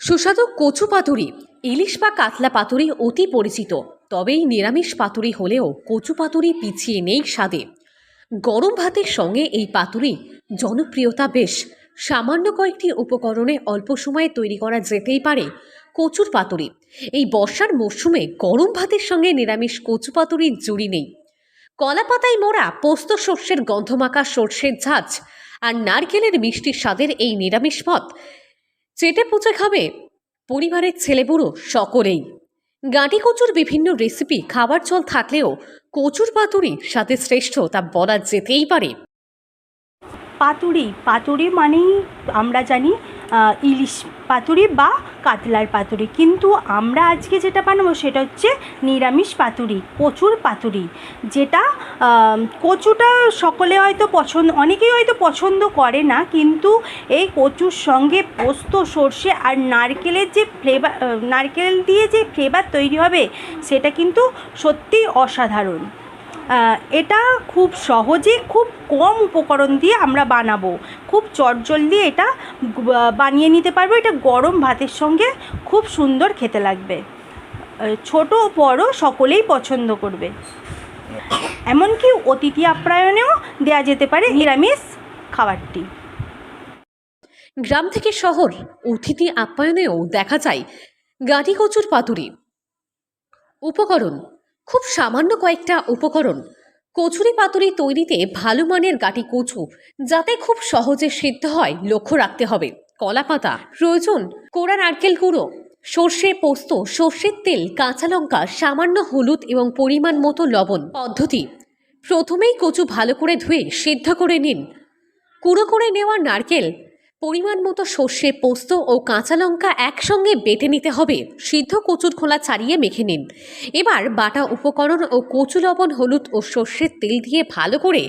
সুস্বাদু কচু পাতুরি, ইলিশ বা কাতলা পাতুরি অতি পরিচিত। তবে এই নিরামিষ পাতুরি হলেও কচু পাতুরি পিছিয়ে নেই স্বাদে। গরম ভাতের সঙ্গে এই পাতুরি জনপ্রিয়তা বেশ। সামান্য কয়েকটি উপকরণে অল্প সময়ে তৈরি করা যেতেই পারে কচুর পাতুরি। এই বর্ষার মরশুমে গরম ভাতের সঙ্গে নিরামিষ কচু পাতুরির জুড়ি নেই। কলা পাতায় মোড়া পোস্ত শস্যের গন্ধমাখা সর্ষের ঝাঁঝ আর নারকেলের মিষ্টি স্বাদের এই নিরামিষ পদ চেটে পুচে খাবে পরিবারের ছেলেবুড়ো সকলেই। গাঁটি কচুর বিভিন্ন রেসিপি খাবার চল থাকলেও কচুর পাতুরি স্বাদে শ্রেষ্ঠ তা বলা যেতেই পারে। পাতুরি পাতুরি মানেই আমরা জানি ইলিশ পাতুরি বা কাতলার পাতুরি, কিন্তু আমরা আজকে যেটা বানাবো সেটা হচ্ছে নিরামিষ পাতুরি, কচুর পাতুরি। যেটা কচুটা সকলে হয়তো অনেকেই হয়তো পছন্দ করে না, কিন্তু এই কচুর সঙ্গে পোস্ত সর্ষে আর নারকেলের যে ফ্লেভার, নারকেল দিয়ে যে ফ্লেভার তৈরি হবে সেটা কিন্তু সত্যিই অসাধারণ। এটা খুব সহজে খুব কম উপকরণ দিয়ে আমরা বানাবো, খুব চটজলদি এটা বানিয়ে নিতে পারবো। এটা গরম ভাতের সঙ্গে খুব সুন্দর খেতে লাগবে, ছোট বড় সকলেই পছন্দ করবে। এমনকি অতিথি আপ্যায়নেও দেওয়া যেতে পারে নিরামিষ খাবারটি। গ্রাম থেকে শহর অতিথি আপ্যায়নেও দেখা যায় গাঁটি কচুর পাতুরি। উপকরণ খুব সামান্য কয়েকটা উপকরণ। কচুরি পাতুরি তৈরিতে ভালো মানের গাঁটি কচু যাতে খুব সহজে সিদ্ধ হয় লক্ষ্য রাখতে হবে। কলা পাতা প্রয়োজন, কোড়া নারকেল গুঁড়ো, সর্ষে পোস্ত, সর্ষের তেল, কাঁচা লঙ্কা, সামান্য হলুদ এবং পরিমাণ মতো লবণ। পদ্ধতি: প্রথমেই কচু ভালো করে ধুয়ে সিদ্ধ করে নিন। কুড়ো করে নেওয়া নারকেল, পরিমাণ মতো সর্ষে পোস্ত ও কাঁচা লঙ্কা একসঙ্গে বেটে নিতে হবে। সিদ্ধ কচুর খোলা ছাড়িয়ে মেখে নিন। এবার বাটা উপকরণ ও কচু, লবণ, হলুদ ও সর্ষের তেল দিয়ে ভালো করে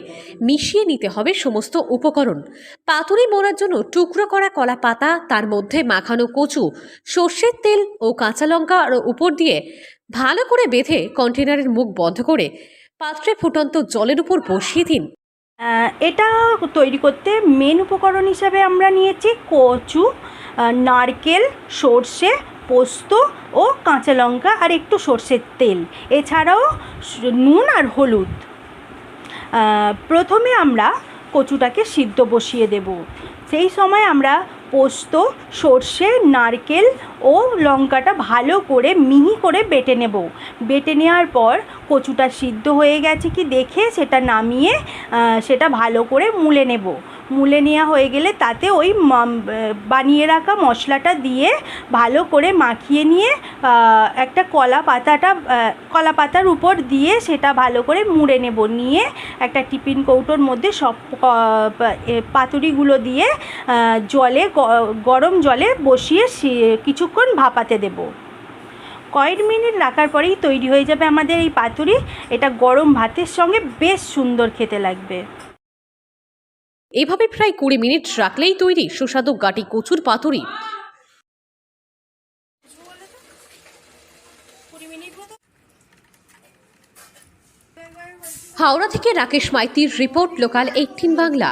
মিশিয়ে নিতে হবে সমস্ত উপকরণ। পাতুরি মোড়ার জন্য টুকরো করা কলা পাতা, তার মধ্যে মাখানো কচু, সর্ষের তেল ও কাঁচা লঙ্কা আর উপর দিয়ে ভালো করে বেঁধে কন্টেনারের মুখ বন্ধ করে পাত্রে ফুটন্ত জলের উপর বসিয়ে দিন। এটা তৈরি করতে মেন উপকরণ হিসাবে আমরা নিয়েছি কচু, নারকেল, সর্ষে পোস্ত ও কাঁচা লঙ্কা আর একটু সর্ষের তেল, এছাড়াও নুন আর হলুদ। প্রথমে আমরা কচুটাকে সিদ্ধ বসিয়ে দেব। সেই সময় আমরা পোস্ত, সর্ষে, নারকেল ও লঙ্কাটা ভালো করে মিহি করে বেটে নেব। বেটে নেওয়ার পর কচুটা সিদ্ধ হয়ে গেছে কি দেখে সেটা নামিয়ে সেটা ভালো করে মুলে নেব। মুলে নেওয়া হয়ে গেলে তাতে ওই বানিয়ে রাখা মশলাটা দিয়ে ভালো করে মাখিয়ে নিয়ে একটা কলা পাতার উপর দিয়ে সেটা ভালো করে মুড়ে নেব। নিয়ে একটা টিফিন কৌটোর মধ্যে সব পাতুরিগুলো দিয়ে গরম জলে বসিয়ে কিছুক্ষণ ভাপাতে দেব। কয়েক মিনিট রাখার পরেই তৈরি হয়ে যাবে আমাদের এই পাতুরি। এটা গরম ভাতের সঙ্গে বেশ সুন্দর খেতে লাগবে। এভাবে প্রায় 20 মিনিট রাখলেই তৈরি সুস্বাদু গাঁটি কচুর পাতুরি। হাওড়া থেকে রাকেশ মাইতির রিপোর্ট, লোকাল 18 বাংলা।